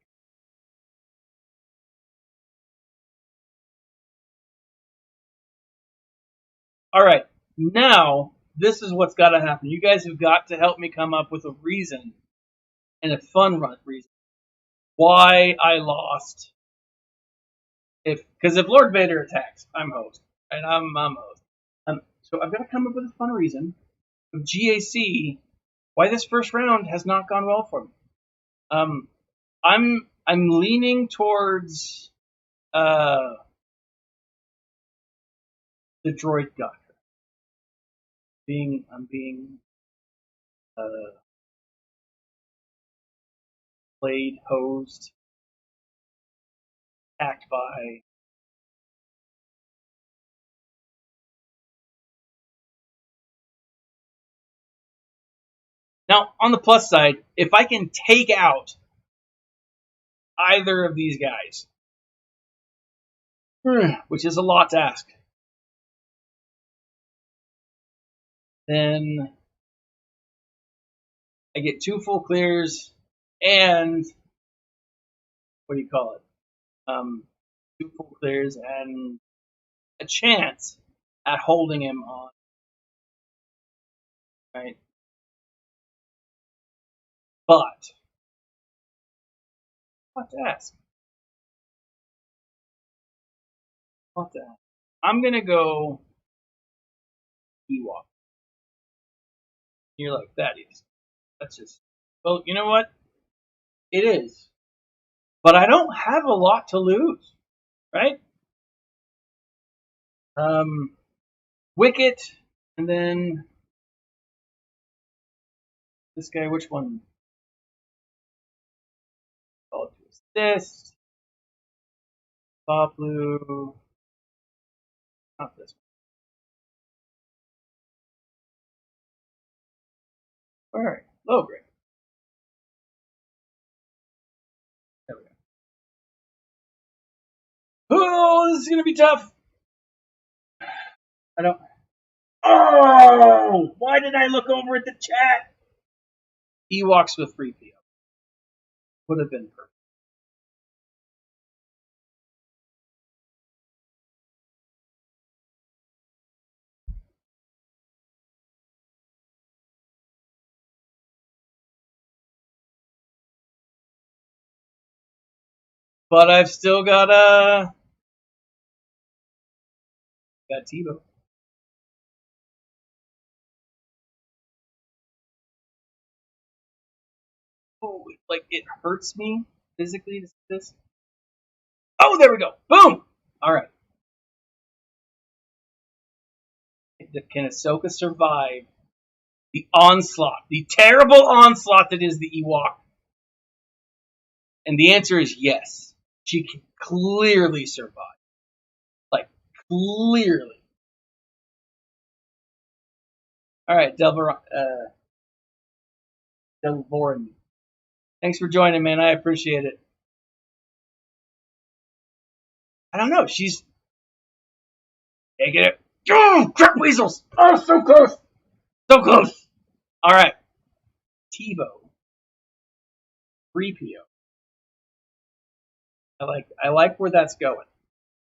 All right, now this is what's got to happen. You guys have got to help me come up with a reason and a fun reason why I lost. Because if Lord Vader attacks, I'm host, and I'm host. So I've got to come up with a fun reason of GAC why this first round has not gone well for me. I'm leaning towards the droid doctor. I'm being played, hosed, attacked by. Now, on the plus side, if I can take out either of these guys, which is a lot to ask, then I get 2 full clears and what do you call it? 2 full clears and a chance at holding him on. Right? But what to ask? What to ask? I'm gonna go Ewok. You're like, that's just, well, you know what? It is. But I don't have a lot to lose, right? Wicket, and then this guy, which one? Call it to assist. Bob Blue. Not this one. Alright, low grade. There we go. Oh, this is gonna be tough. I don't. Oh! Why did I look over at the chat? Ewoks with 3PO. Would have been perfect. But I've still got Tebow. Oh, like it hurts me physically to see this. Oh, there we go. Boom! Alright. Can Ahsoka survive the onslaught, the terrible onslaught that is the Ewok? And the answer is yes. She can clearly survive. Like, clearly. Alright, Delvorin. Thanks for joining, man. I appreciate it. I don't know. She's taking it. Oh, crap weasels! Oh, so close! So close! Alright. Tebow. 3PO. I like where that's going.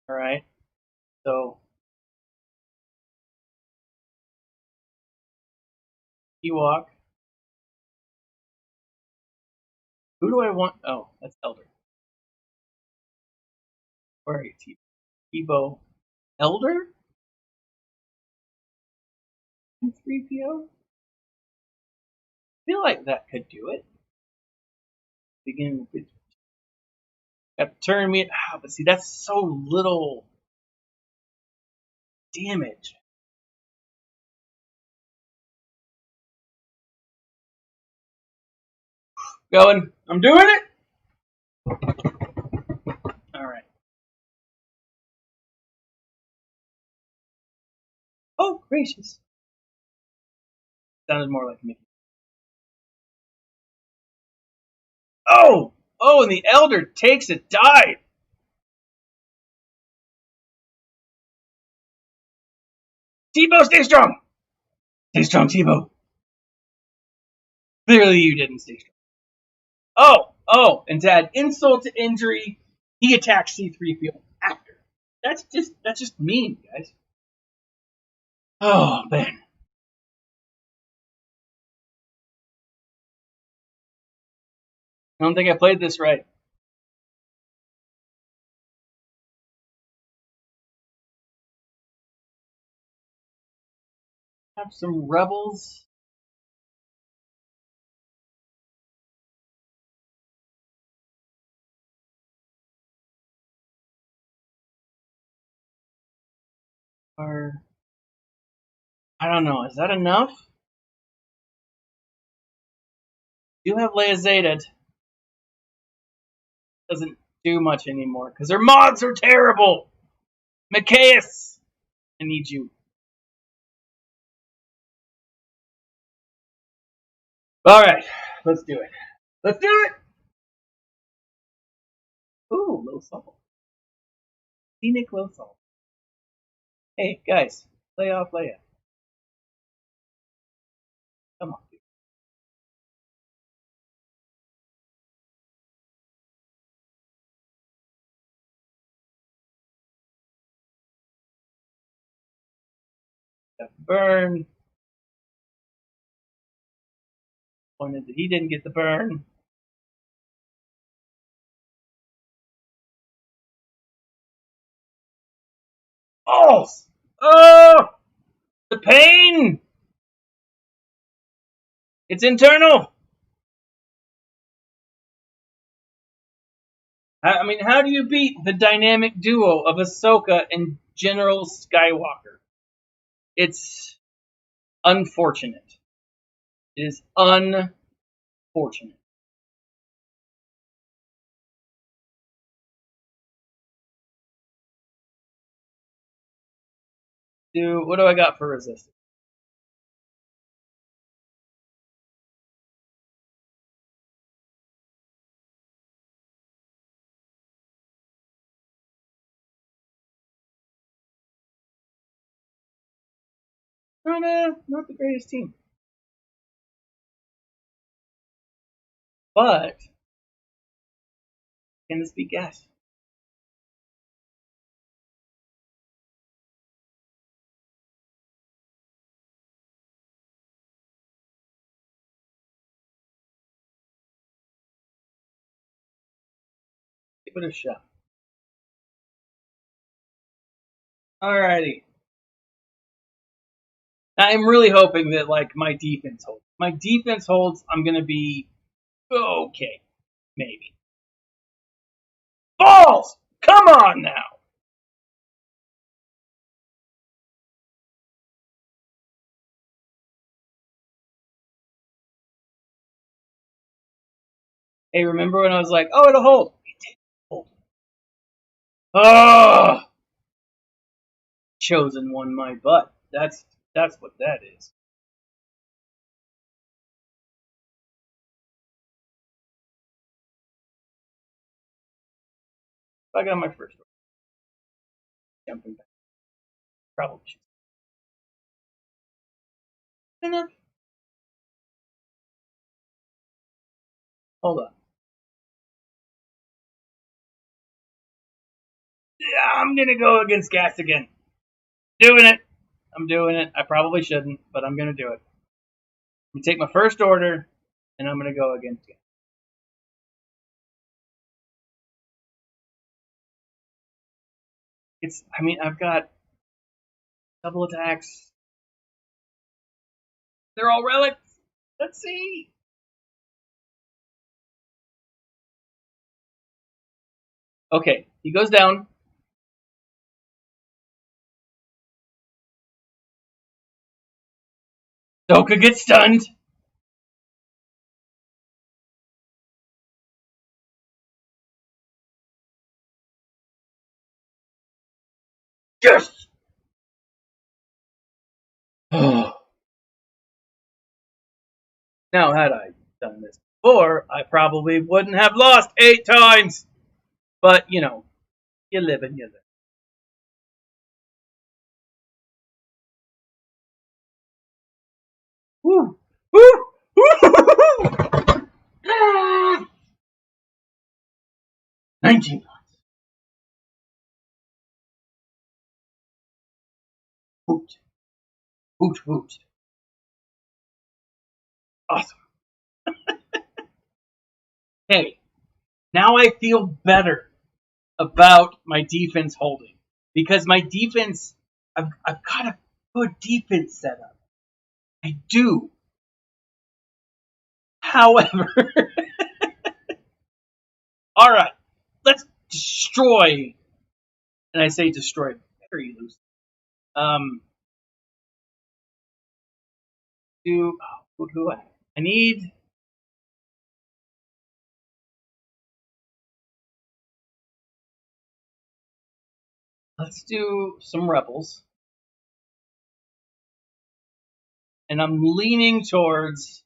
Alright. So Ewok. Who do I want? Oh, that's Elder. Where are you, Tebow? Elder? And 3PO? I feel like that could do it. Begin with got to turn me. But see, that's so little damage. Going. I'm doing it. All right. Oh, gracious. Sounded more like me. Oh! Oh, and the Elder takes a dive. Tebow, stay strong. Stay strong, Tebow. Clearly you didn't stay strong. Oh! Oh, and to add insult to injury, he attacks C-3PO after. That's just mean, guys. Oh man. I don't think I played this right. Have some rebels. Or I don't know. Is that enough? You have Leia Zeta. Doesn't do much anymore because their mods are terrible. Macias, I need you. All right, let's do it. Let's do it. Ooh, low salt. Scenic low salt. Hey guys, lay off Leia. Come on, dude. Got the burn. Pointed that he didn't get the burn. Oh, oh, the pain. It's internal. I mean, how do you beat the dynamic duo of Ahsoka and General Skywalker? It's unfortunate. It is unfortunate. What do I got for resistance? Not the greatest team. But can this be gas? Give it a shot. Alrighty. I'm really hoping that like my defense holds. My defense holds, I'm gonna be okay. Maybe. Balls! Come on now! Hey, remember when I was like, oh, it'll hold? It didn't hold. Oh! Chosen one my butt. That's what that is. I got my first one. Jumping back. Probably should. Enough. Hold on. Yeah, I'm gonna go against gas again. Doing it. I'm doing it. I probably shouldn't, but I'm gonna do it. I'm gonna take my first order, and I'm gonna go against gas. I mean, I've got double attacks. They're all relics. Let's see. Okay, he goes down. Doka gets stunned. Yes! Now, had I done this before, I probably wouldn't have lost 8 times. But, you know, you live and you live. Woo! Woo! Woo! 19 points. Woot. Woot, woot. Awesome. Hey, now I feel better about my defense holding. Because my defense, I've got a good defense set up. I do. However, all right, let's destroy. And I say destroy very loosely. What do I need? Let's do some rebels. And I'm leaning towards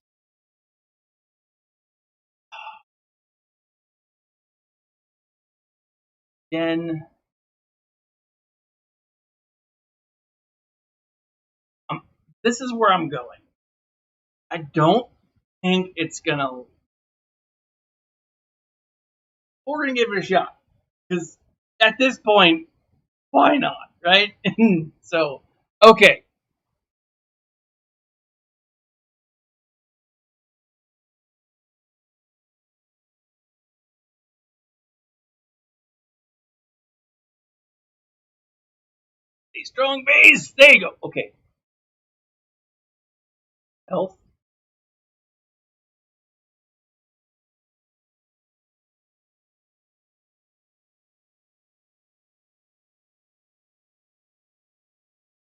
again. This is where I'm going. I don't think it's gonna. We're gonna give it a shot because at this point, why not, right? So, okay. Stay strong base. There you go. Okay. Health.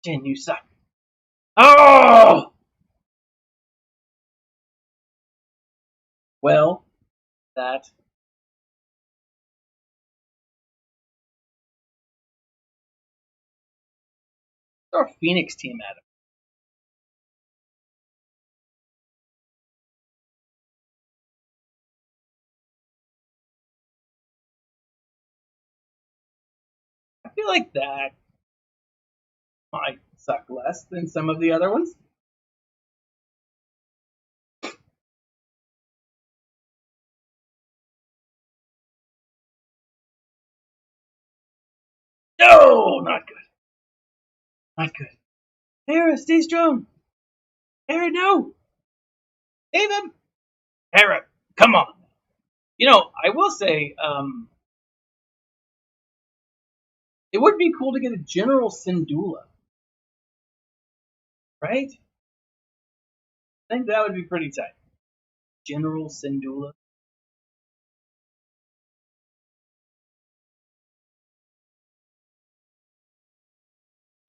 Jen, you suck. Oh! Well, that. Our Phoenix team at him. I feel like that might suck less than some of the other ones. No, not good. Not good. Hera, stay strong. Hera, no. Save him. Hera, come on. You know, I will say, it would be cool to get a General Syndulla. Right? I think that would be pretty tight. General Syndulla.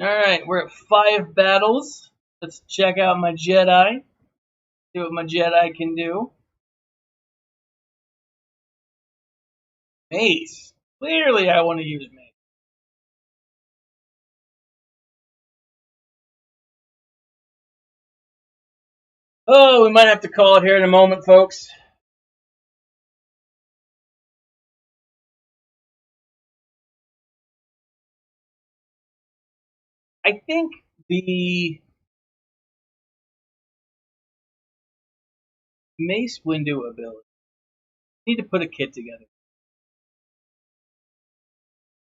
Alright, we're at 5 battles. Let's check out my Jedi. See what my Jedi can do. Mace. Clearly I want to use Mace. Oh, we might have to call it here in a moment, folks. I think the Mace window ability. Need to put a kit together.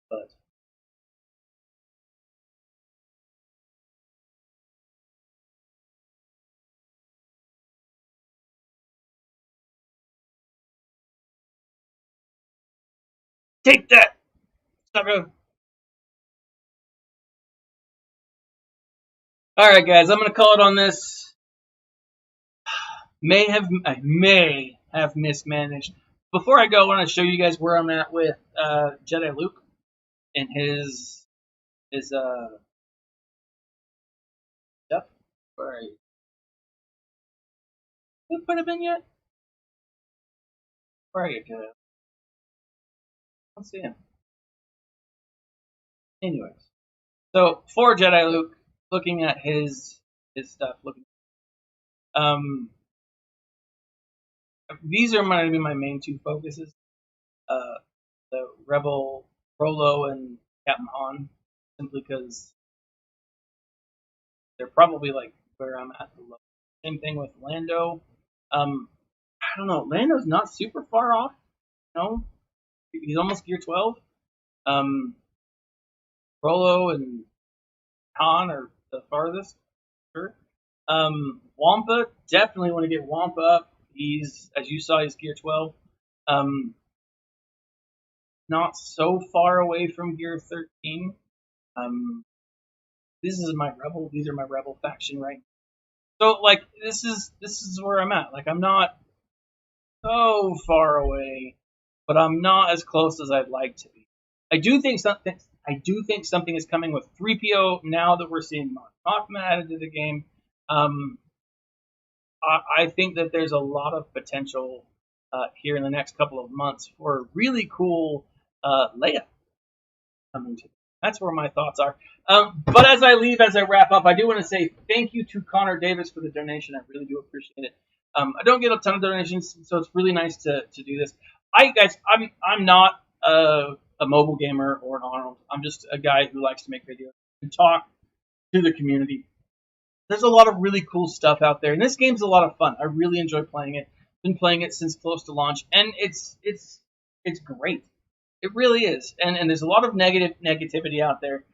But take that, sucker. Alright guys, I'm gonna call it on this. I may have mismanaged. Before I go, I want to show you guys where I'm at with Jedi Luke and his stuff. Where are you? Did I put him in yet? Where are you, Jedi? I don't see him. Anyways, so for Jedi Luke, looking at his stuff, these are going to be my main two focuses. The Rebel Rolo and Captain Han, simply because they're probably like where I'm at the low. Same thing with Lando. I don't know. Lando's not super far off, you know. He's almost Gear 12. Rolo and Han are the farthest, sure. Wampa, definitely want to get Wampa up. He's, as you saw, he's Gear 12. Not so far away from Gear 13. This is my Rebel. These are my Rebel faction right now. So, like, this is where I'm at. Like, I'm not so far away, but I'm not as close as I'd like to be. I do think something is coming with 3PO now that we're seeing Mothma added to the game. I think that there's a lot of potential here in the next couple of months for a really cool Leia coming to. That's where my thoughts are. But as I wrap up, I do want to say thank you to Connor Davis for the donation. I really do appreciate it. I don't get a ton of donations, so it's really nice to do this. I'm not a mobile gamer or an Arnold. I'm just a guy who likes to make videos and talk to the community. There's a lot of really cool stuff out there, and this game's a lot of fun. I really enjoy playing it. Been playing it since close to launch, and it's great. It really is, and there's a lot of negativity out there.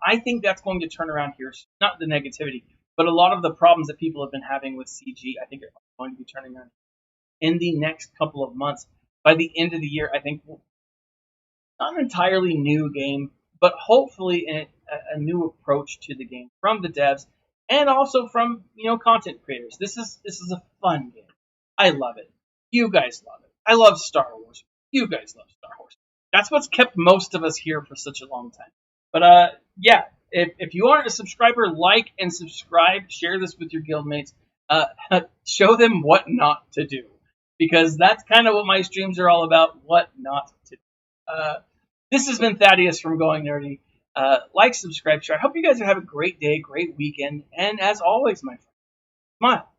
I think that's going to turn around here. Not the negativity, but a lot of the problems that people have been having with CG, I think are going to be turning around in the next couple of months. By the end of the year, I think not an entirely new game, but hopefully a new approach to the game from the devs and also from content creators. This is a fun game. I love it. You guys love it. I love Star Wars. You guys love Star Wars. That's what's kept most of us here for such a long time. But yeah, if you aren't a subscriber, like and subscribe. Share this with your guildmates. Show them what not to do, because that's kind of what my streams are all about. What not to do. This has been Thaddeus from Going Nerdy. Like, subscribe, share. I hope you guys have a great day, great weekend, and as always, my friend, smile.